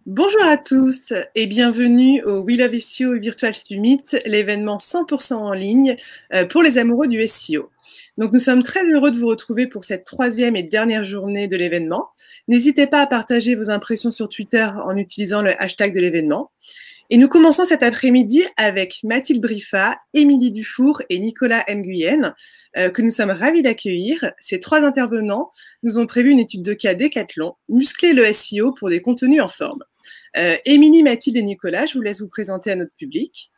Bonjour à tous et bienvenue au We Love SEO Virtual Summit, l'événement 100% en ligne pour les amoureux du SEO. Donc nous sommes très heureux de vous retrouver pour cette troisième et dernière journée de l'événement. N'hésitez pas à partager vos impressions sur Twitter en utilisant le hashtag de l'événement. Et nous commençons cet après-midi avec Mathilde Briffa, Émilie Dufour et Nicolas Nguyen, que nous sommes ravis d'accueillir. Ces trois intervenants nous ont prévu une étude de cas Décathlon, muscler le SEO pour des contenus en forme. Émilie, Mathilde et Nicolas, je vous laisse vous présenter à notre public.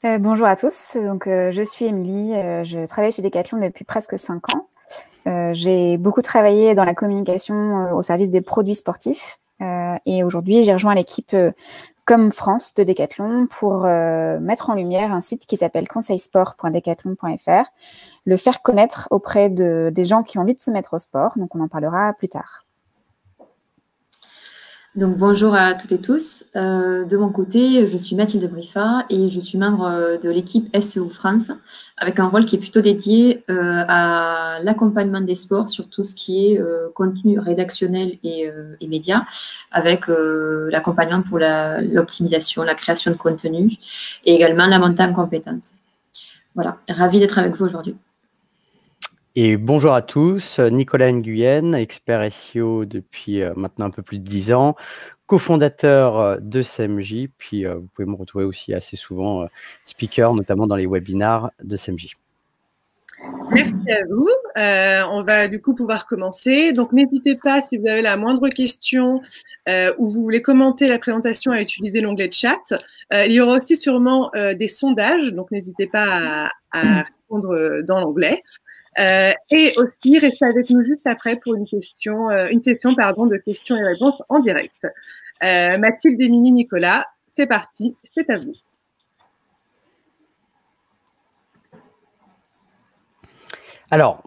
Bonjour à tous, donc, je suis Émilie, je travaille chez Decathlon depuis presque 5 ans. J'ai beaucoup travaillé dans la communication au service des produits sportifs et aujourd'hui j'ai rejoint l'équipe Com France de Decathlon pour mettre en lumière un site qui s'appelle conseilsport.decathlon.fr, le faire connaître auprès des gens qui ont envie de se mettre au sport, donc on en parlera plus tard. Donc bonjour à toutes et tous. De mon côté, je suis Mathilde Briffa et je suis membre de l'équipe SEO France avec un rôle qui est plutôt dédié à l'accompagnement des sports sur tout ce qui est contenu rédactionnel et médias, avec l'accompagnement pour l'optimisation, la création de contenu et également la montée en compétences. Voilà, ravie d'être avec vous aujourd'hui. Et bonjour à tous, Nicolas Nguyen, expert SEO depuis maintenant un peu plus de 10 ans, cofondateur de CMJ, puis vous pouvez me retrouver aussi assez souvent speaker, notamment dans les webinars de CMJ. Merci à vous. On va du coup pouvoir commencer. Donc n'hésitez pas, si vous avez la moindre question ou vous voulez commenter la présentation, à utiliser l'onglet chat. Il y aura aussi sûrement des sondages, donc n'hésitez pas à répondre dans l'onglet. Et aussi, restez avec nous juste après pour une session de questions et réponses en direct. Mathilde, Émilie, Nicolas, c'est parti, c'est à vous. Alors,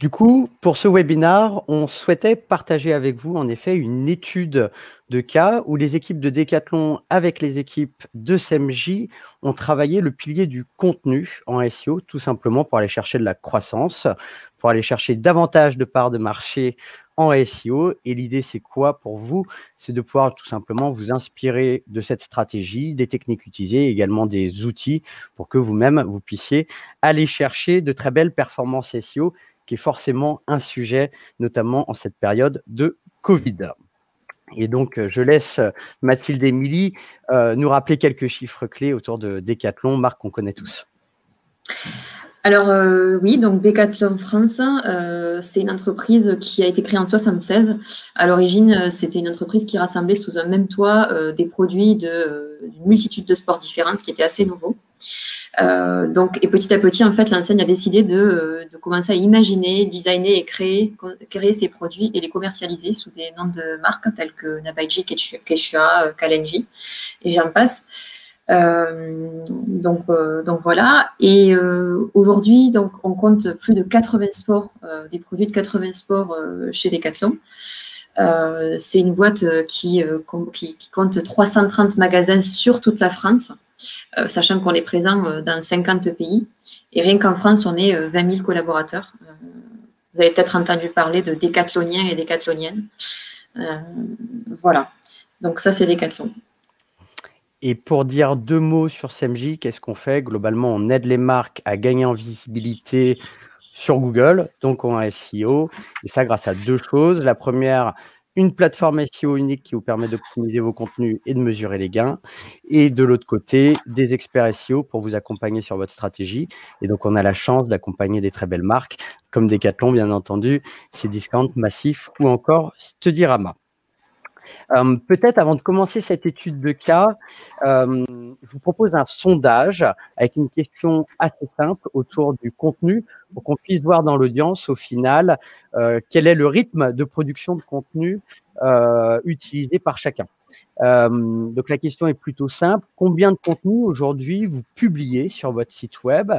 du coup, pour ce webinaire, on souhaitait partager avec vous en effet une étude de cas où les équipes de Decathlon avec les équipes de CMJ ont travaillé le pilier du contenu en SEO, tout simplement pour aller chercher de la croissance, pour aller chercher davantage de parts de marché en SEO. Et l'idée, c'est quoi pour vous? C'est de pouvoir tout simplement vous inspirer de cette stratégie, des techniques utilisées, également des outils pour que vous-même, vous puissiez aller chercher de très belles performances SEO, qui est forcément un sujet, notamment en cette période de Covid. Et donc, je laisse Mathilde et Émilie nous rappeler quelques chiffres clés autour de Decathlon, marque qu'on connaît tous. Alors oui, donc Decathlon France, c'est une entreprise qui a été créée en 1976. À l'origine, c'était une entreprise qui rassemblait sous un même toit des produits d'une multitude de sports différents, ce qui était assez nouveau. Et petit à petit, en fait, l'enseigne a décidé de commencer à imaginer, designer et créer ces produits et les commercialiser sous des noms de marques tels que Nabaiji, Quechua, Kalenji, et j'en passe. Donc voilà. Et aujourd'hui, donc on compte plus de 80 sports, des produits de 80 sports chez Decathlon. C'est une boîte qui compte 330 magasins sur toute la France. Sachant qu'on est présent dans 50 pays. Et rien qu'en France, on est 20 000 collaborateurs. Vous avez peut-être entendu parler de décathloniens et décathloniennes. Voilà. Donc ça, c'est Decathlon. Et pour dire 2 mots sur CMJ, qu'est-ce qu'on fait? Globalement, on aide les marques à gagner en visibilité sur Google, donc en SEO. Et ça, grâce à 2 choses. La première, une plateforme SEO unique qui vous permet d'optimiser vos contenus et de mesurer les gains. Et de l'autre côté, des experts SEO pour vous accompagner sur votre stratégie. Et donc, on a la chance d'accompagner des très belles marques, comme Decathlon, bien entendu, Cdiscount, Massif ou encore Studirama. Peut-être avant de commencer cette étude de cas, je vous propose un sondage avec une question assez simple autour du contenu pour qu'on puisse voir dans l'audience au final quel est le rythme de production de contenu utilisé par chacun. Donc la question est plutôt simple. Combien de contenu aujourd'hui vous publiez sur votre site web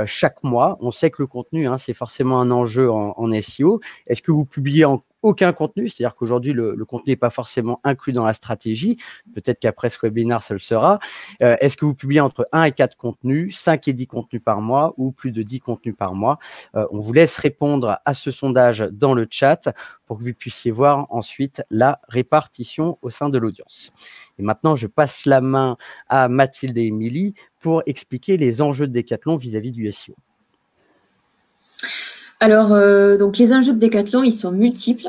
chaque mois? On sait que le contenu, c'est forcément un enjeu en SEO. Est-ce que vous publiez aucun contenu, c'est-à-dire qu'aujourd'hui, le contenu n'est pas forcément inclus dans la stratégie. Peut-être qu'après ce webinaire, ça le sera. Est-ce que vous publiez entre 1 et 4 contenus, 5 et 10 contenus par mois ou plus de 10 contenus par mois? On vous laisse répondre à ce sondage dans le chat pour que vous puissiez voir ensuite la répartition au sein de l'audience. Et maintenant, je passe la main à Mathilde et Émilie pour expliquer les enjeux de Decathlon vis-à-vis du SEO. Alors, donc les enjeux de Decathlon, ils sont multiples.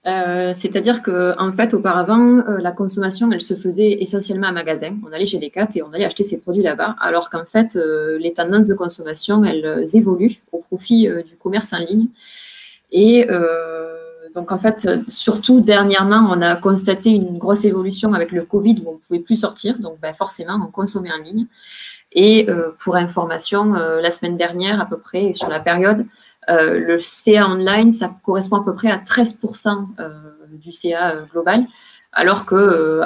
C'est-à-dire qu'en fait, auparavant, la consommation, elle se faisait essentiellement en magasin. On allait chez Decat et on allait acheter ses produits là-bas. Alors qu'en fait, les tendances de consommation, elles évoluent au profit du commerce en ligne. Et donc, en fait, surtout dernièrement, on a constaté une grosse évolution avec le Covid où on ne pouvait plus sortir. Donc, forcément, on consommait en ligne. Et pour information, la semaine dernière, à peu près, sur la période, le CA online, ça correspond à peu près à 13% du CA global, alors qu'à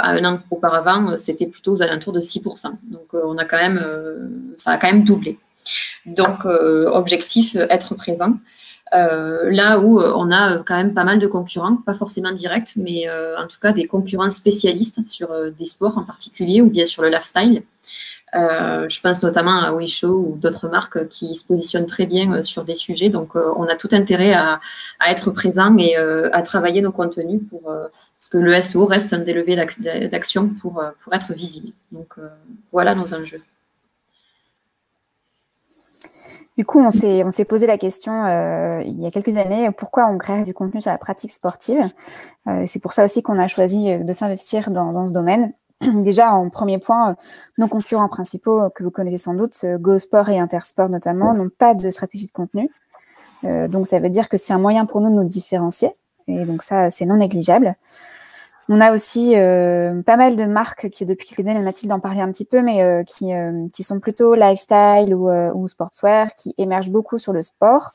un an auparavant, c'était plutôt aux alentours de 6%. Donc, on a quand même, ça a quand même doublé. Donc, objectif, être présent. Là où on a quand même pas mal de concurrents, pas forcément directs, mais en tout cas des concurrents spécialistes sur des sports en particulier ou bien sur le lifestyle. Je pense notamment à Weisho ou d'autres marques qui se positionnent très bien sur des sujets. Donc, on a tout intérêt à être présent et à travailler nos contenus parce que le SEO reste un des leviers d'action pour être visible. Donc, voilà nos enjeux. Du coup, on s'est posé la question il y a quelques années, pourquoi on crée du contenu sur la pratique sportive. C'est pour ça aussi qu'on a choisi de s'investir dans ce domaine. Déjà, en premier point, nos concurrents principaux, que vous connaissez sans doute, GoSport et Intersport notamment, n'ont pas de stratégie de contenu. Donc, ça veut dire que c'est un moyen pour nous de nous différencier. Et donc, ça, c'est non négligeable. On a aussi pas mal de marques qui, depuis quelques années, Mathilde en parlait un petit peu, mais qui sont plutôt lifestyle ou sportswear, qui émergent beaucoup sur le sport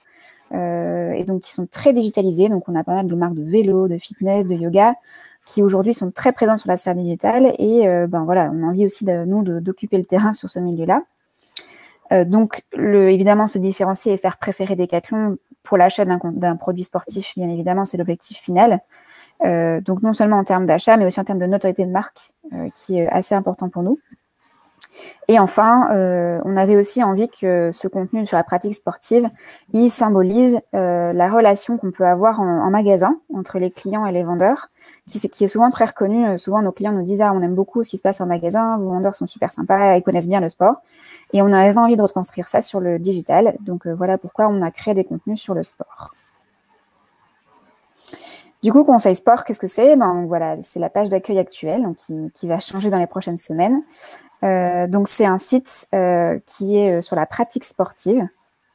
et donc qui sont très digitalisées. Donc, on a pas mal de marques de vélo, de fitness, de yoga, qui aujourd'hui sont très présentes sur la sphère digitale. Et voilà, on a envie aussi, d'occuper le terrain sur ce milieu-là. Donc, évidemment, se différencier et faire préférer Decathlon pour l'achat d'un produit sportif, bien évidemment, c'est l'objectif final. Donc non seulement en termes d'achat, mais aussi en termes de notoriété de marque, qui est assez important pour nous. Et enfin, on avait aussi envie que ce contenu sur la pratique sportive, il symbolise la relation qu'on peut avoir en magasin entre les clients et les vendeurs, qui est souvent très reconnue. Souvent, nos clients nous disent « Ah, on aime beaucoup ce qui se passe en magasin, vos vendeurs sont super sympas, ils connaissent bien le sport ». Et on avait envie de retranscrire ça sur le digital. Donc voilà pourquoi on a créé des contenus sur le sport. Du coup, Conseil Sport, qu'est-ce que c'est? Voilà, c'est la page d'accueil actuelle qui va changer dans les prochaines semaines. Donc, c'est un site qui est sur la pratique sportive.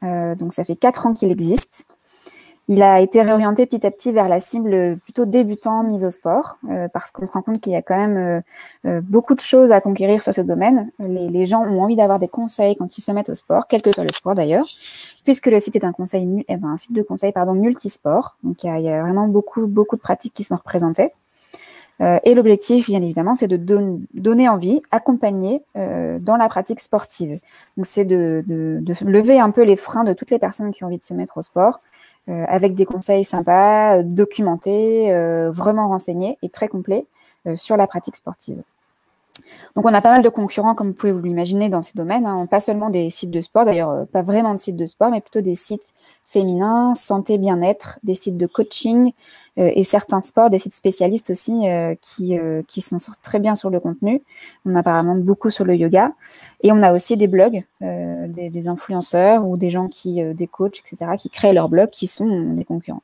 Donc, ça fait 4 ans qu'il existe. Il a été réorienté petit à petit vers la cible plutôt débutant mise au sport, parce qu'on se rend compte qu'il y a quand même beaucoup de choses à conquérir sur ce domaine. Les gens ont envie d'avoir des conseils quand ils se mettent au sport, quel que soit le sport d'ailleurs, puisque le site est un site de conseil multisport. Donc, il y a vraiment beaucoup de pratiques qui sont représentées. Et l'objectif, bien évidemment, c'est de donner envie, accompagner dans la pratique sportive. Donc, c'est de lever un peu les freins de toutes les personnes qui ont envie de se mettre au sport, avec des conseils sympas, documentés, vraiment renseignés et très complets sur la pratique sportive. Donc, on a pas mal de concurrents, comme vous pouvez vous l'imaginer, dans ces domaines, hein. Pas seulement des sites de sport, d'ailleurs, pas vraiment de sites de sport, mais plutôt des sites féminins, santé, bien-être, des sites de coaching et certains sports, des sites spécialistes aussi qui s'en sortent très bien sur le contenu. On a apparemment beaucoup sur le yoga. Et on a aussi des blogs, des influenceurs ou des gens des coachs, etc., qui créent leurs blogs, qui sont des concurrents.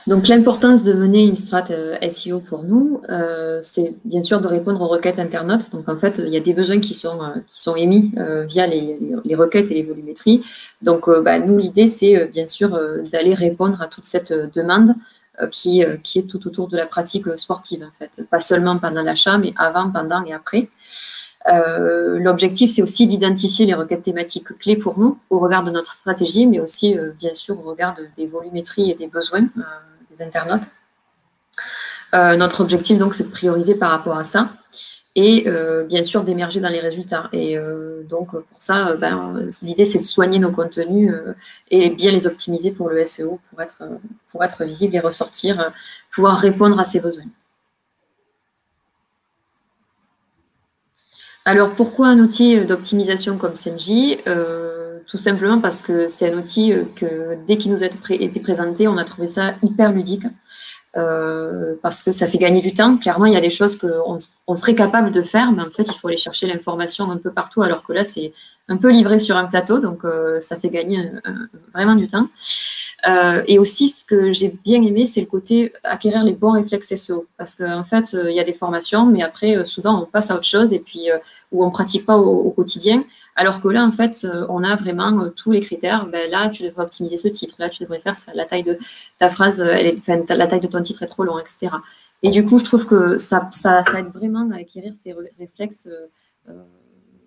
Donc, l'importance de mener une strat SEO pour nous, c'est bien sûr de répondre aux requêtes internautes. Donc, en fait, il y a des besoins qui sont émis via les requêtes et les volumétries. Donc, nous, l'idée, c'est bien sûr d'aller répondre à toute cette demande qui est tout autour de la pratique sportive, en fait. Pas seulement pendant l'achat, mais avant, pendant et après. L'objectif, c'est aussi d'identifier les requêtes thématiques clés pour nous au regard de notre stratégie, mais aussi, bien sûr, au regard des volumétries et des besoins des internautes. Notre objectif, donc, c'est de prioriser par rapport à ça et bien sûr d'émerger dans les résultats. Et donc pour ça, l'idée c'est de soigner nos contenus et bien les optimiser pour le SEO, pour être visible et ressortir, pouvoir répondre à ses besoins. Alors pourquoi un outil d'optimisation comme SEMJ? Tout simplement parce que c'est un outil que dès qu'il nous a été présenté, on a trouvé ça hyper ludique. Parce que ça fait gagner du temps. Clairement, il y a des choses qu'on serait capable de faire, mais en fait, il faut aller chercher l'information un peu partout, alors que là, c'est un peu livré sur un plateau, donc ça fait gagner vraiment du temps. Et aussi, ce que j'ai bien aimé, c'est le côté acquérir les bons réflexes SEO, parce qu'en fait, il y a des formations, mais après, souvent, on passe à autre chose, et puis où on ne pratique pas au quotidien. Alors que là, en fait, on a vraiment tous les critères. Là, tu devrais optimiser ce titre. Là, tu devrais faire ça. La taille de ta phrase, la taille de ton titre est trop long, etc. Et du coup, je trouve que ça aide vraiment à acquérir ces réflexes.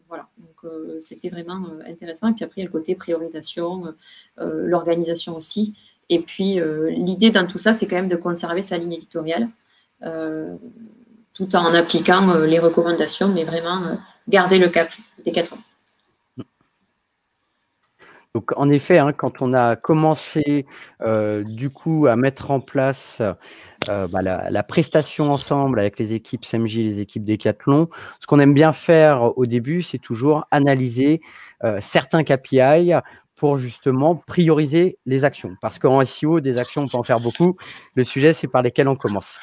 Voilà. Donc, c'était vraiment intéressant. Et puis après, il y a le côté priorisation, l'organisation aussi. Et puis, l'idée dans tout ça, c'est quand même de conserver sa ligne éditoriale tout en appliquant les recommandations, mais vraiment garder le cap des 4 ans. Donc, en effet, quand on a commencé du coup à mettre en place la prestation ensemble avec les équipes SEMJ et les équipes Decathlon, ce qu'on aime bien faire au début, c'est toujours analyser certains KPI pour justement prioriser les actions. Parce qu'en SEO, des actions, on peut en faire beaucoup. Le sujet, c'est par lesquelles on commence.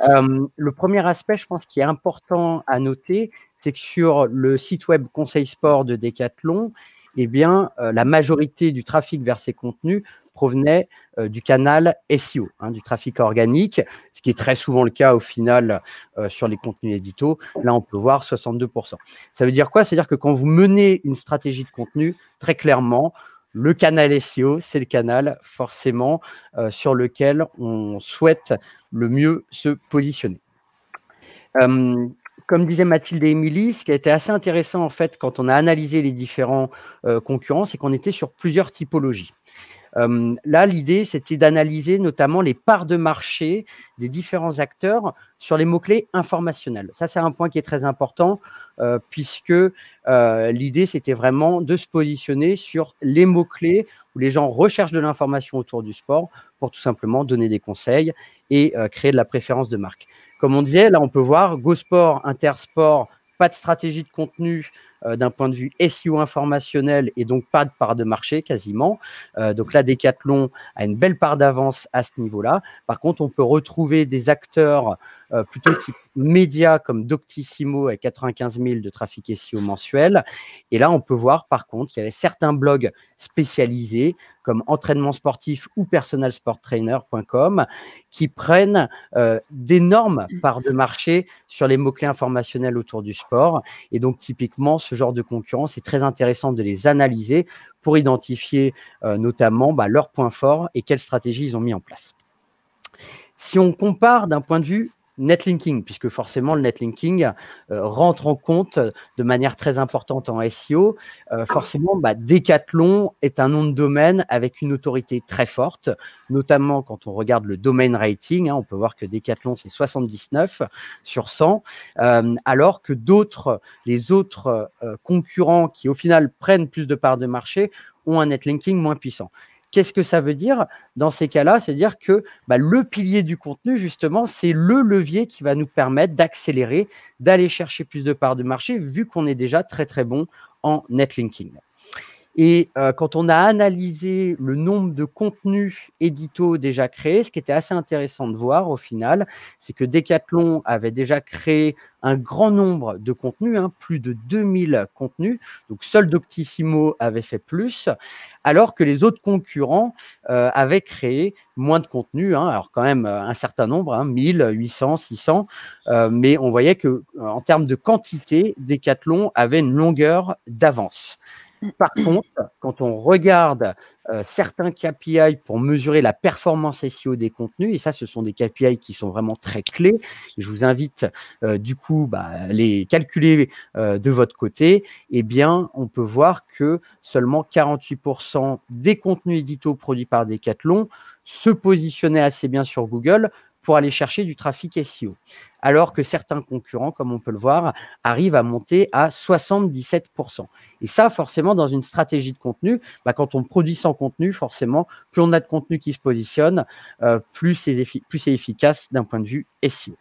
Le premier aspect, je pense, qui est important à noter, c'est que sur le site web Conseil Sport de Decathlon, eh bien, la majorité du trafic vers ces contenus provenait du canal SEO, du trafic organique, ce qui est très souvent le cas au final sur les contenus éditos. Là, on peut voir 62%. Ça veut dire quoi? C'est-à-dire que quand vous menez une stratégie de contenu, très clairement, le canal SEO, c'est le canal forcément sur lequel on souhaite le mieux se positionner. Comme disaient Mathilde et Émilie, ce qui a été assez intéressant en fait quand on a analysé les différents concurrents, c'est qu'on était sur plusieurs typologies. Là, l'idée, c'était d'analyser notamment les parts de marché des différents acteurs sur les mots-clés informationnels. Ça, c'est un point qui est très important puisque l'idée, c'était vraiment de se positionner sur les mots-clés où les gens recherchent de l'information autour du sport pour tout simplement donner des conseils et créer de la préférence de marque. Comme on disait, là, on peut voir GoSport, Intersport, pas de stratégie de contenu d'un point de vue SEO informationnel et donc pas de part de marché quasiment. Donc là, Decathlon a une belle part d'avance à ce niveau-là. Par contre, on peut retrouver des acteurs plutôt type médias comme Doctissimo avec 95 000 de trafic SEO mensuel. Et là, on peut voir par contre qu'il y avait certains blogs spécialisés comme entraînement sportif ou personalsporttrainer.com qui prennent d'énormes parts de marché sur les mots-clés informationnels autour du sport. Et donc, typiquement, ce genre de concurrence, c'est très intéressant de les analyser pour identifier notamment leurs points forts et quelles stratégies ils ont mis en place. Si on compare d'un point de vue netlinking, puisque forcément le netlinking rentre en compte de manière très importante en SEO. Forcément, Decathlon est un nom de domaine avec une autorité très forte, notamment quand on regarde le domain rating. On peut voir que Decathlon, c'est 79 sur 100, alors que les autres concurrents qui, au final, prennent plus de parts de marché, ont un netlinking moins puissant. Qu'est-ce que ça veut dire dans ces cas-là? C'est-à-dire que le pilier du contenu, justement, c'est le levier qui va nous permettre d'accélérer, d'aller chercher plus de parts de marché, vu qu'on est déjà très, très bon en netlinking. Et quand on a analysé le nombre de contenus éditos déjà créés, ce qui était assez intéressant de voir au final, c'est que Decathlon avait déjà créé un grand nombre de contenus, plus de 2000 contenus. Donc, seul Doctissimo avait fait plus, alors que les autres concurrents avaient créé moins de contenus, alors quand même un certain nombre, 1000, 800, 600, mais on voyait qu'en termes de quantité, Decathlon avait une longueur d'avance. Par contre, quand on regarde certains KPI pour mesurer la performance SEO des contenus, et ça, ce sont des KPI qui sont vraiment très clés, et je vous invite du coup les calculer de votre côté, eh bien, on peut voir que seulement 48% des contenus éditos produits par Decathlon se positionnaient assez bien sur Google pour aller chercher du trafic SEO. Alors que certains concurrents, comme on peut le voir, arrivent à monter à 77%. Et ça, forcément, dans une stratégie de contenu, quand on produit sans contenu, forcément, plus on a de contenu qui se positionne, plus c'est efficace d'un point de vue SEO.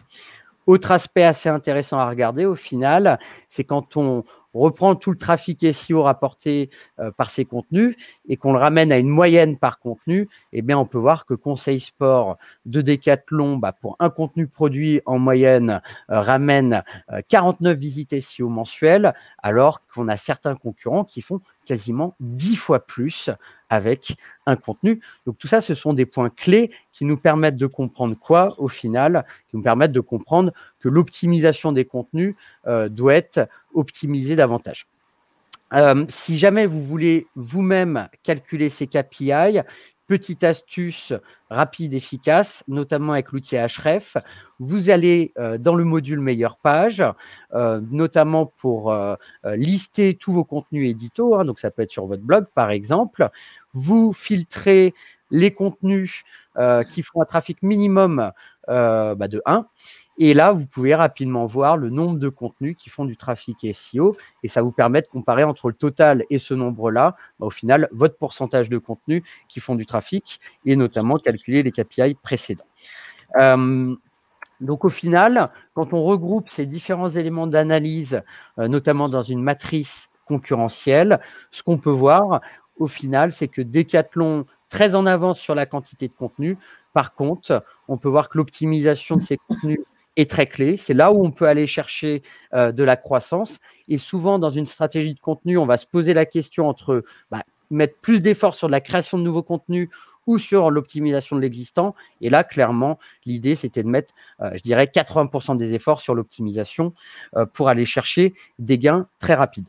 Autre aspect assez intéressant à regarder, au final, c'est quand on reprend tout le trafic SEO rapporté par ces contenus et qu'on le ramène à une moyenne par contenu, eh bien, on peut voir que Conseil Sport de Decathlon, pour un contenu produit en moyenne, ramène 49 visites SEO mensuelles, alors qu'on a certains concurrents qui font quasiment 10 fois plus avec un contenu. Donc tout ça, ce sont des points clés qui nous permettent de comprendre quoi, au final, qui nous permettent de comprendre que l'optimisation des contenus doit être optimisée davantage. Si jamais vous voulez vous-même calculer ces KPI, petite astuce rapide, efficace, notamment avec l'outil Ahref, vous allez dans le module meilleure page, notamment pour lister tous vos contenus édito, donc ça peut être sur votre blog par exemple. Vous filtrez les contenus qui font un trafic minimum de 1. Et là, vous pouvez rapidement voir le nombre de contenus qui font du trafic SEO et ça vous permet de comparer entre le total et ce nombre-là, au final, votre pourcentage de contenus qui font du trafic et notamment calculer les KPI précédents. Donc, au final, quand on regroupe ces différents éléments d'analyse, notamment dans une matrice concurrentielle, ce qu'on peut voir, au final, c'est que Decathlon, très en avance sur la quantité de contenu. Par contre, on peut voir que l'optimisation de ces contenus est très clé. C'est là où on peut aller chercher de la croissance. Et souvent, dans une stratégie de contenu, on va se poser la question entre mettre plus d'efforts sur la création de nouveaux contenus ou sur l'optimisation de l'existant. Et là, clairement, l'idée, c'était de mettre, je dirais, 80% des efforts sur l'optimisation pour aller chercher des gains très rapides.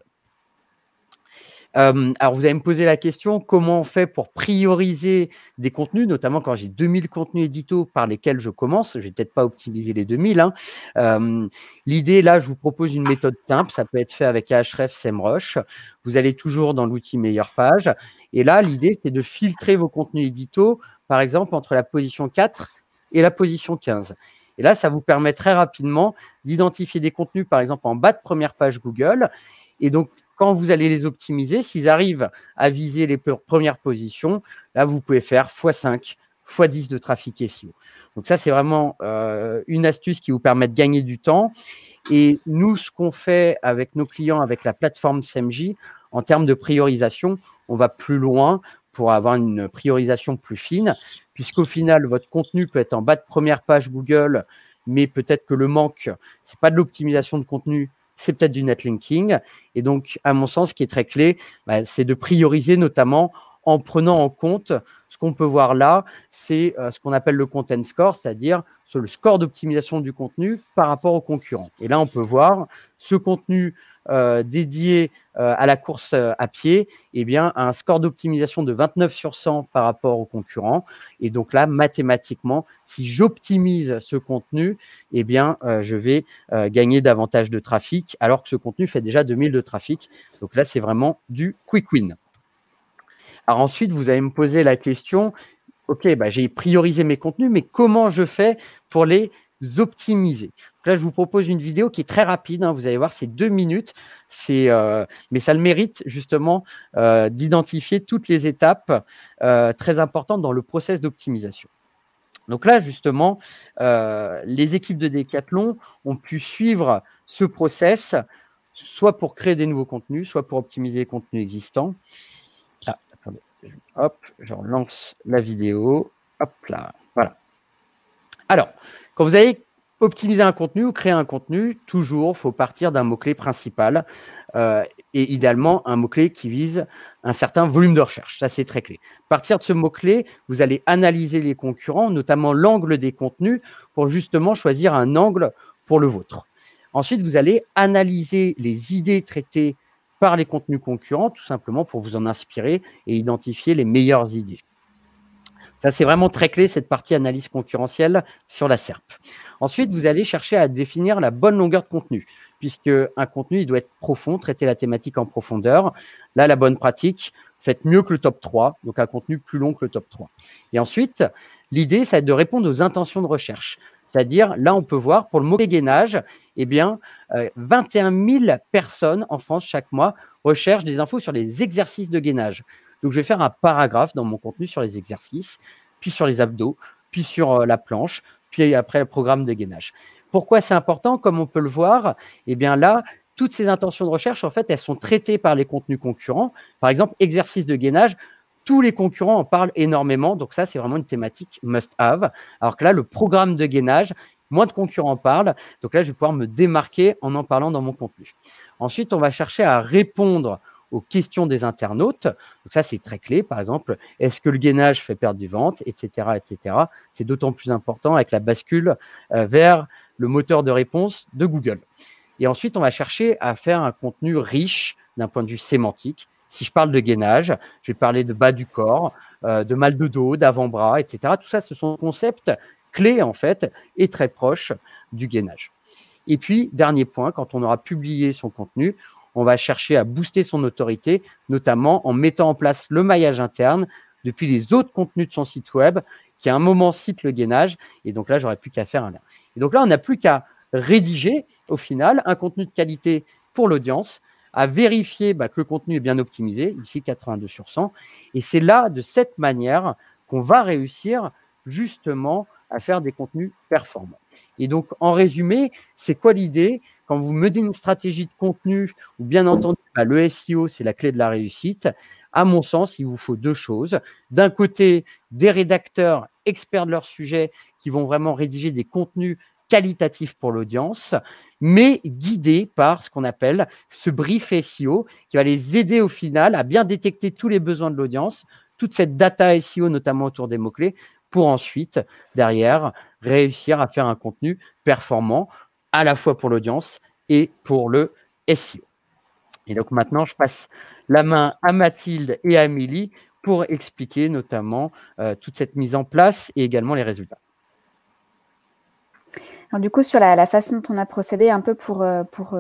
Alors, vous allez me poser la question, comment on fait pour prioriser des contenus, notamment quand j'ai 2000 contenus éditos par lesquels je commence. Je ne vais peut-être pas optimiser les 2000. L'idée, là, je vous propose une méthode simple. Ça peut être fait avec Ahref, SEMrush. Vous allez toujours dans l'outil meilleure page. Et là, l'idée, c'est de filtrer vos contenus éditos, par exemple, entre la position 4 et la position 15. Et là, ça vous permet très rapidement d'identifier des contenus, par exemple, en bas de première page Google. Et donc, quand vous allez les optimiser, s'ils arrivent à viser les premières positions, là, vous pouvez faire x5, x10 de trafic SEO. Donc ça, c'est vraiment une astuce qui vous permet de gagner du temps. Et nous, ce qu'on fait avec nos clients, avec la plateforme SEMJ, en termes de priorisation, on va plus loin pour avoir une priorisation plus fine, puisqu'au final, votre contenu peut être en bas de première page Google, mais peut-être que le manque, ce n'est pas de l'optimisation de contenu, c'est peut-être du netlinking. Et donc, à mon sens, ce qui est très clé, c'est de prioriser notamment en prenant en compte ce qu'on peut voir là, c'est ce qu'on appelle le content score, c'est-à-dire le score d'optimisation du contenu par rapport aux concurrents. Et là, on peut voir ce contenu dédié à la course à pied, a un score d'optimisation de 29 sur 100 par rapport aux concurrents. Et donc là, mathématiquement, si j'optimise ce contenu, je vais gagner davantage de trafic, alors que ce contenu fait déjà 2000 de trafic. Donc là, c'est vraiment du quick win. Alors ensuite, vous allez me poser la question, ok, j'ai priorisé mes contenus, mais comment je fais pour les optimiser? Donc là, je vous propose une vidéo qui est très rapide, vous allez voir, c'est 2 minutes, mais ça le mérite justement d'identifier toutes les étapes très importantes dans le process d'optimisation. Donc là, justement, les équipes de Decathlon ont pu suivre ce process, soit pour créer des nouveaux contenus, soit pour optimiser les contenus existants. Attendez, hop, je relance la vidéo. Hop là, voilà. Alors, quand vous allez optimiser un contenu ou créer un contenu, toujours, il faut partir d'un mot-clé principal et idéalement un mot-clé qui vise un certain volume de recherche. Ça, c'est très clé. À partir de ce mot-clé, vous allez analyser les concurrents, notamment l'angle des contenus, pour justement choisir un angle pour le vôtre. Ensuite, vous allez analyser les idées traitées par les contenus concurrents, tout simplement pour vous en inspirer et identifier les meilleures idées. Ça, c'est vraiment très clé, cette partie analyse concurrentielle sur la SERP. Ensuite, vous allez chercher à définir la bonne longueur de contenu, puisque un contenu, il doit être profond, traiter la thématique en profondeur. Là, la bonne pratique, faites mieux que le top 3, donc un contenu plus long que le top 3. Et ensuite, L'idée, ça va être de répondre aux intentions de recherche. C'est-à-dire, là, on peut voir, pour le mot-clé gainage, eh bien, 21 000 personnes en France chaque mois recherchent des infos sur les exercices de gainage. Donc, je vais faire un paragraphe dans mon contenu sur les exercices, puis sur les abdos, puis sur la planche, puis après le programme de gainage. Pourquoi c'est important? Comme on peut le voir, eh bien là, toutes ces intentions de recherche, en fait, elles sont traitées par les contenus concurrents. Par exemple, exercice de gainage, tous les concurrents en parlent énormément. Donc ça, c'est vraiment une thématique must-have. Alors que là, le programme de gainage, moins de concurrents en parlent. Donc là, je vais pouvoir me démarquer en parlant dans mon contenu. Ensuite, on va chercher à répondre aux questions des internautes. Donc ça, c'est très clé. Par exemple, est-ce que le gainage fait perdre du ventre, etc., etc. C'est d'autant plus important avec la bascule vers le moteur de réponse de Google. Et ensuite, on va chercher à faire un contenu riche d'un point de vue sémantique. Si je parle de gainage, je vais parler de bas du corps, de mal de dos, d'avant-bras, etc. Tout ça, ce sont des concepts clés, en fait, et très proches du gainage. Et puis, dernier point, quand on aura publié son contenu, on va chercher à booster son autorité, notamment en mettant en place le maillage interne depuis les autres contenus de son site web qui, à un moment, citent le gainage. Et donc là, j'aurais plus qu'à faire un lien. Et donc là, on n'a plus qu'à rédiger, au final, un contenu de qualité pour l'audience, à vérifier que le contenu est bien optimisé, ici 82/100. Et c'est là, de cette manière, qu'on va réussir justement à faire des contenus performants. Et donc, en résumé, c'est quoi l'idée? Quand vous menez une stratégie de contenu, ou bien entendu, le SEO, c'est la clé de la réussite. À mon sens, il vous faut deux choses. D'un côté, des rédacteurs experts de leur sujet qui vont vraiment rédiger des contenus qualitatifs pour l'audience, mais guidés par ce qu'on appelle ce brief SEO qui va les aider au final à bien détecter tous les besoins de l'audience, toute cette data SEO, notamment autour des mots-clés, pour ensuite, derrière, réussir à faire un contenu performant à la fois pour l'audience et pour le SEO. Et donc maintenant, je passe la main à Mathilde et à Amélie pour expliquer notamment toute cette mise en place et également les résultats. Alors, du coup, sur la façon dont on a procédé un peu pour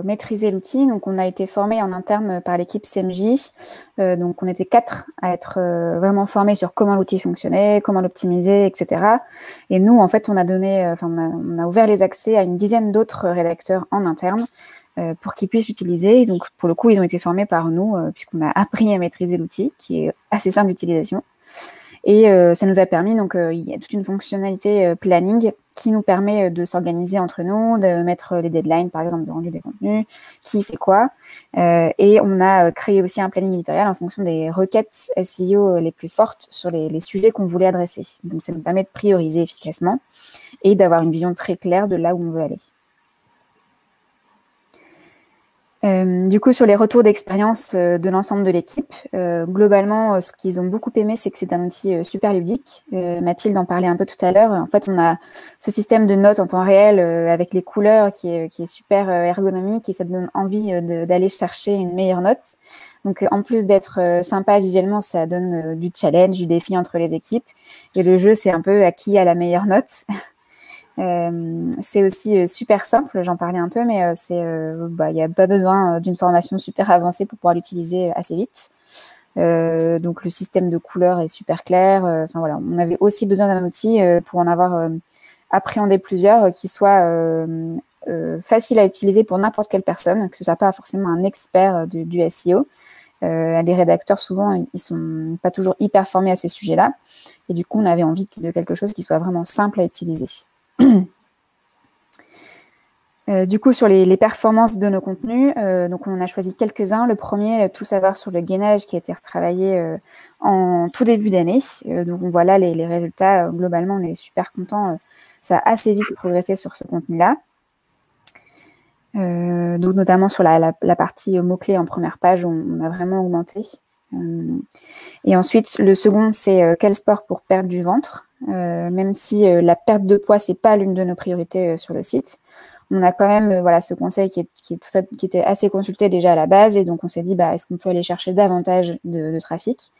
maîtriser l'outil, donc on a été formé en interne par l'équipe CMJ. Donc on était 4 à être vraiment formés sur comment l'outil fonctionnait, comment l'optimiser, etc. Et nous, en fait, on a ouvert les accès à une dizaine d'autres rédacteurs en interne pour qu'ils puissent l'utiliser. Donc pour le coup, ils ont été formés par nous puisqu'on a appris à maîtriser l'outil, qui est assez simple d'utilisation. Et ça nous a permis, donc il y a toute une fonctionnalité planning qui nous permet de s'organiser entre nous, de mettre les deadlines, par exemple, de rendu des contenus, qui fait quoi. Et on a créé aussi un planning éditorial en fonction des requêtes SEO les plus fortes sur les sujets qu'on voulait adresser. Donc ça nous permet de prioriser efficacement et d'avoir une vision très claire de là où on veut aller. Du coup, sur les retours d'expérience de l'ensemble de l'équipe, globalement, ce qu'ils ont beaucoup aimé, c'est que c'est un outil super ludique. Mathilde en parlait un peu tout à l'heure. En fait, on a ce système de notes en temps réel avec les couleurs qui est super ergonomique et ça donne envie d'aller chercher une meilleure note. Donc, en plus d'être sympa visuellement, ça donne du challenge, du défi entre les équipes. Et le jeu, c'est un peu à qui a la meilleure note. C'est aussi super simple, j'en parlais un peu, mais il n'y a pas besoin d'une formation super avancée pour pouvoir l'utiliser assez vite. Donc le système de couleurs est super clair. Voilà, on avait aussi besoin d'un outil pour en avoir appréhendé plusieurs qui soit facile à utiliser pour n'importe quelle personne, que ce soit pas forcément un expert du SEO. Les rédacteurs, souvent, ils sont pas toujours hyper formés à ces sujets-là. Et du coup, on avait envie de quelque chose qui soit vraiment simple à utiliser. Du coup, sur les performances de nos contenus, donc on a choisi quelques-uns. Le premier, tout savoir sur le gainage qui a été retravaillé en tout début d'année. Donc on voit là les résultats. Globalement, on est super contents. Ça a assez vite progressé sur ce contenu-là. Donc notamment sur la partie mots-clés en première page, on a vraiment augmenté. Et ensuite, le second, c'est quel sport pour perdre du ventre. Même si la perte de poids, c'est pas l'une de nos priorités sur le site. On a quand même ce conseil qui était assez consulté déjà à la base. Et donc, on s'est dit, est-ce qu'on peut aller chercher davantage de trafic?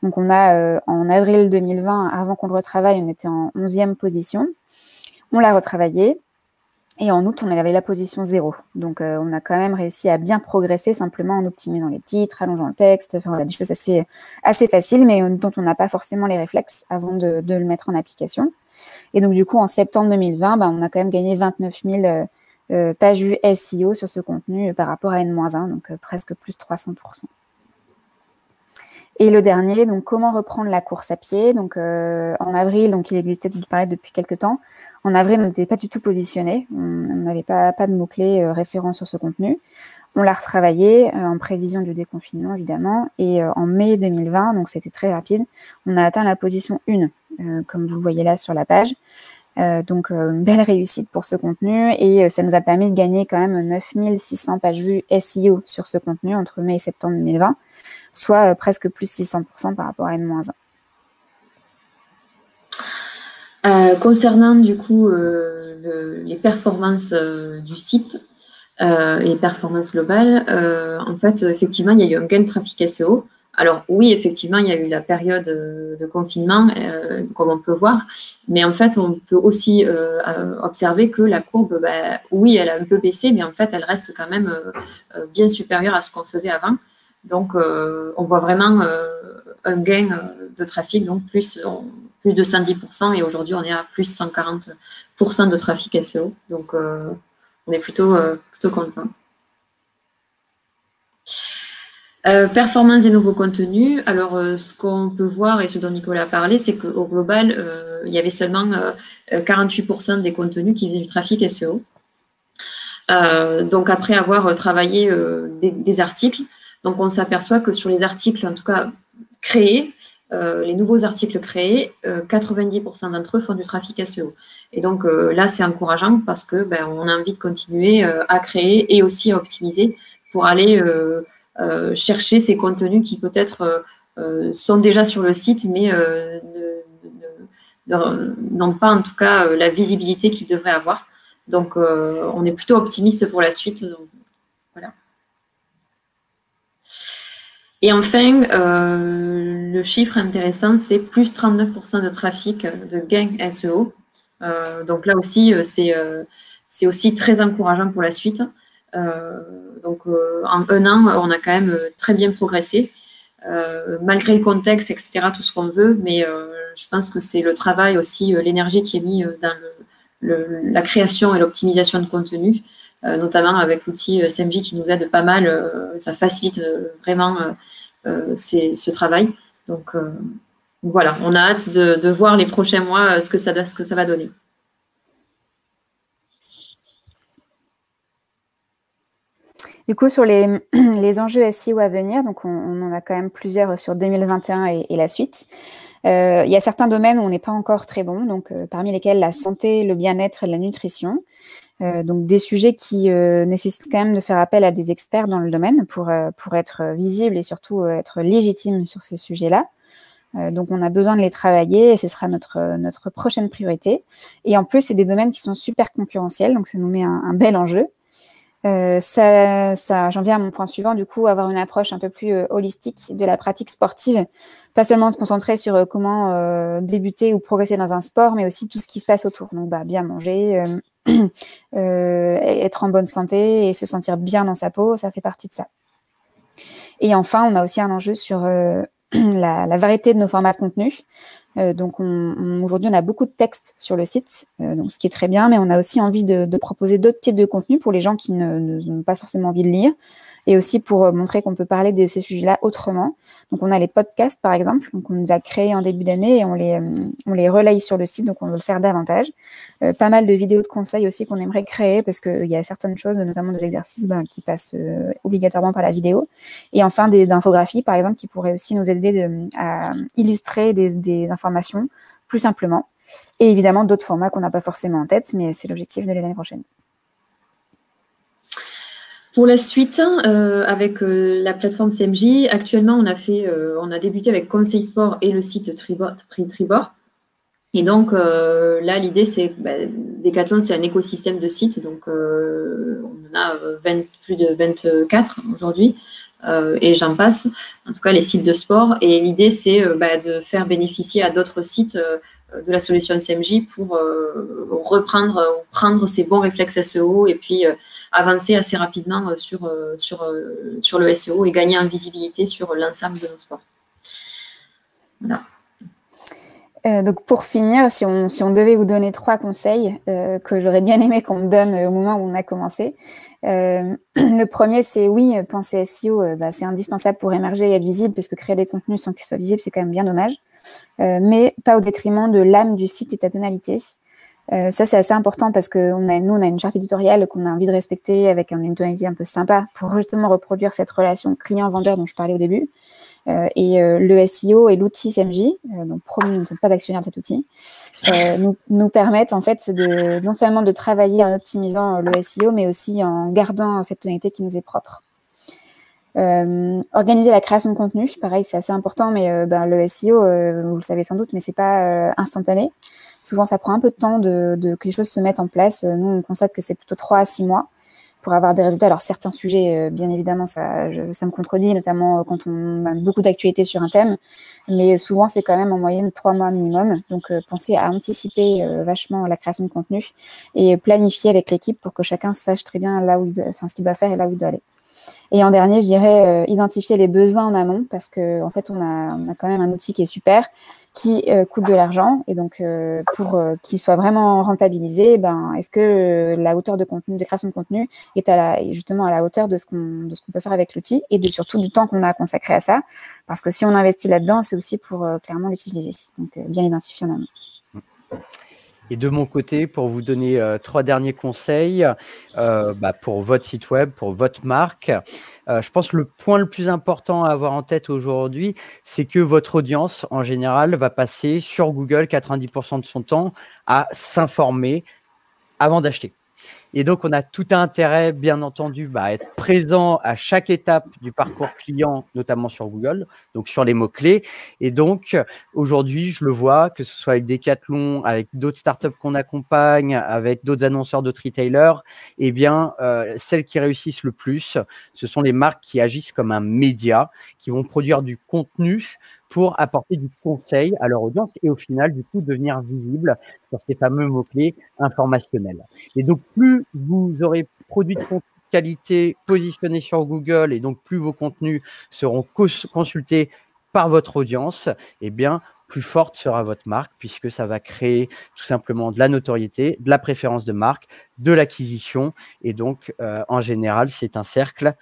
Donc, on a, en avril 2020, avant qu'on le retravaille, on était en 11e position. On l'a retravaillé. Et en août, on avait la position 0. Donc, on a quand même réussi à bien progresser simplement en optimisant les titres, allongeant le texte. Enfin, voilà, des choses assez faciles, mais dont on n'a pas forcément les réflexes avant de le mettre en application. Et donc, du coup, en septembre 2020, on a quand même gagné 29 000 pages vues SEO sur ce contenu par rapport à N-1, donc presque plus de 300%. Et le dernier, donc comment reprendre la course à pied. Donc en avril, donc il existait depuis quelques temps. En avril, on n'était pas du tout positionné. On n'avait pas de mots-clés référents sur ce contenu. On l'a retravaillé en prévision du déconfinement, évidemment. Et en mai 2020, donc c'était très rapide, on a atteint la position 1, comme vous le voyez là sur la page. Donc, une belle réussite pour ce contenu. Et ça nous a permis de gagner quand même 9600 pages vues SEO sur ce contenu entre mai et septembre 2020, soit presque plus 600% par rapport à N-1. Concernant du coup les performances du site et les performances globales, en fait, effectivement, il y a eu un gain de trafic SEO. Alors oui, effectivement, il y a eu la période de confinement, comme on peut voir, mais en fait, on peut aussi observer que la courbe, oui, elle a un peu baissé, mais en fait, elle reste quand même bien supérieure à ce qu'on faisait avant. Donc, on voit vraiment un gain de trafic, donc plus de 110%, et aujourd'hui, on est à plus 140% de trafic SEO. Donc, on est plutôt content. Performance des nouveaux contenus. Alors, ce qu'on peut voir et ce dont Nicolas a parlé, c'est qu'au global, il y avait seulement 48% des contenus qui faisaient du trafic SEO. Donc, après avoir travaillé des articles, donc on s'aperçoit que sur les articles, en tout cas créés, les nouveaux articles créés, 90% d'entre eux font du trafic SEO. Et donc là, c'est encourageant parce que on a envie de continuer à créer et aussi à optimiser pour aller chercher ces contenus qui peut-être sont déjà sur le site, mais n'ont pas en tout cas la visibilité qu'ils devraient avoir. Donc, on est plutôt optimiste pour la suite. Donc, voilà. Et enfin, le chiffre intéressant, c'est plus 39% de trafic de gain SEO. Donc là aussi, c'est aussi très encourageant pour la suite. Donc, en un an, on a quand même très bien progressé, malgré le contexte, etc., tout ce qu'on veut. Mais je pense que c'est le travail aussi, l'énergie qui est mise dans la création et l'optimisation de contenu, notamment avec l'outil SEMJ qui nous aide pas mal. Ça facilite vraiment ce travail. Donc, voilà, on a hâte de voir les prochains mois ce que ça va donner. Du coup, sur les enjeux SEO à venir, donc on en a quand même plusieurs sur 2021 et la suite. Il y a certains domaines où on n'est pas encore très bon, donc parmi lesquels la santé, le bien-être et la nutrition. Donc des sujets qui nécessitent quand même de faire appel à des experts dans le domaine pour être visible et surtout être légitime sur ces sujets-là. Donc on a besoin de les travailler et ce sera notre prochaine priorité. Et en plus, c'est des domaines qui sont super concurrentiels, donc ça nous met un bel enjeu. J'en viens à mon point suivant, du coup, avoir une approche un peu plus holistique de la pratique sportive, pas seulement se concentrer sur comment débuter ou progresser dans un sport, mais aussi tout ce qui se passe autour. Donc, bien manger, être en bonne santé et se sentir bien dans sa peau, ça fait partie de ça. Et enfin, on a aussi un enjeu sur la variété de nos formats de contenu. Donc, aujourd'hui, on a beaucoup de textes sur le site, donc ce qui est très bien, mais on a aussi envie de proposer d'autres types de contenus pour les gens qui n'ont pas forcément envie de lire, et aussi pour montrer qu'on peut parler de ces sujets-là autrement. Donc, on a les podcasts, par exemple, donc on les a créés en début d'année et on les relaye sur le site, donc on veut le faire davantage. Pas mal de vidéos de conseils aussi qu'on aimerait créer, parce qu'il y a certaines choses, notamment des exercices qui passent obligatoirement par la vidéo. Et enfin, des infographies, par exemple, qui pourraient aussi nous aider à illustrer des informations plus simplement. Et évidemment, d'autres formats qu'on n'a pas forcément en tête, mais c'est l'objectif de l'année prochaine. Pour la suite, avec la plateforme CMJ, actuellement, on a débuté avec Conseil Sport et le site Tribord. Et donc, là, l'idée, c'est Decathlon, c'est un écosystème de sites. Donc, on en a plus de 24 aujourd'hui. Et j'en passe, en tout cas les sites de sport. Et l'idée, c'est de faire bénéficier à d'autres sites de la solution SMJ pour prendre ces bons réflexes SEO et puis avancer assez rapidement sur le SEO et gagner en visibilité sur l'ensemble de nos sports. Voilà. Donc pour finir, si on devait vous donner 3 conseils que j'aurais bien aimé qu'on me donne au moment où on a commencé, le premier c'est oui, penser SEO, c'est indispensable pour émerger et être visible, parce que créer des contenus sans qu'ils soient visibles, c'est quand même bien dommage, mais pas au détriment de l'âme du site et de sa tonalité. Ça c'est assez important parce que nous on a une charte éditoriale qu'on a envie de respecter avec une tonalité un peu sympa pour justement reproduire cette relation client-vendeur dont je parlais au début. Le SEO et l'outil SMJ, donc promis, nous ne sommes pas actionnaires de cet outil, nous permettent en fait non seulement de travailler en optimisant le SEO, mais aussi en gardant cette tonalité qui nous est propre. Organiser la création de contenu, pareil, c'est assez important, mais le SEO, vous le savez sans doute, mais c'est pas instantané. Souvent, ça prend un peu de temps que les choses se mettent en place. Nous, on constate que c'est plutôt 3 à 6 mois pour avoir des résultats. Alors, certains sujets, bien évidemment, ça me contredit, notamment quand on a beaucoup d'actualités sur un thème. Mais souvent, c'est quand même en moyenne 3 mois minimum. Donc, pensez à anticiper vachement la création de contenu et planifier avec l'équipe pour que chacun sache très bien ce qu'il doit faire et là où il doit aller. Et en dernier, je dirais identifier les besoins en amont, parce que en fait, on a quand même un outil qui est super, qui coûte de l'argent, et donc pour qu'il soit vraiment rentabilisé, est-ce que la hauteur de création de contenu est justement à la hauteur de ce qu'on peut faire avec l'outil, et surtout du temps qu'on a consacré à ça, parce que si on investit là-dedans, c'est aussi pour clairement l'utiliser. Donc bien identifier en amont. Et de mon côté, pour vous donner 3 derniers conseils pour votre site web, pour votre marque, je pense que le point le plus important à avoir en tête aujourd'hui, c'est que votre audience, en général, va passer sur Google 90% de son temps à s'informer avant d'acheter. Et donc, on a tout intérêt, bien entendu, à être présent à chaque étape du parcours client, notamment sur Google, donc sur les mots-clés. Et donc, aujourd'hui, je le vois, que ce soit avec Decathlon, avec d'autres startups qu'on accompagne, avec d'autres annonceurs, d'autres retailers, celles qui réussissent le plus, ce sont les marques qui agissent comme un média, qui vont produire du contenu pour apporter du conseil à leur audience et au final, du coup, devenir visible sur ces fameux mots-clés informationnels. Et donc, plus vous aurez produit de contenu de qualité positionné sur Google et donc plus vos contenus seront consultés par votre audience, plus forte sera votre marque, puisque ça va créer tout simplement de la notoriété, de la préférence de marque, de l'acquisition. Et donc, en général, c'est un cercle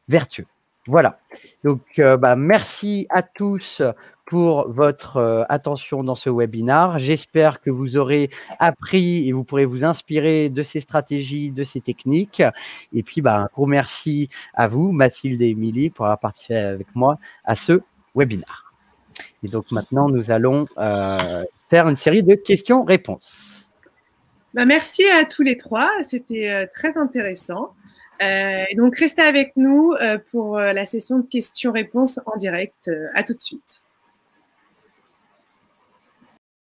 vertueux. Voilà. Donc, merci à tous pour votre attention dans ce webinaire. J'espère que vous aurez appris et vous pourrez vous inspirer de ces stratégies, de ces techniques. Et puis, un gros merci à vous, Mathilde et Émilie, pour avoir participé avec moi à ce webinaire. Et donc, maintenant, nous allons faire une série de questions-réponses. Merci à tous les 3. C'était très intéressant. Donc, restez avec nous pour la session de questions-réponses en direct. À tout de suite.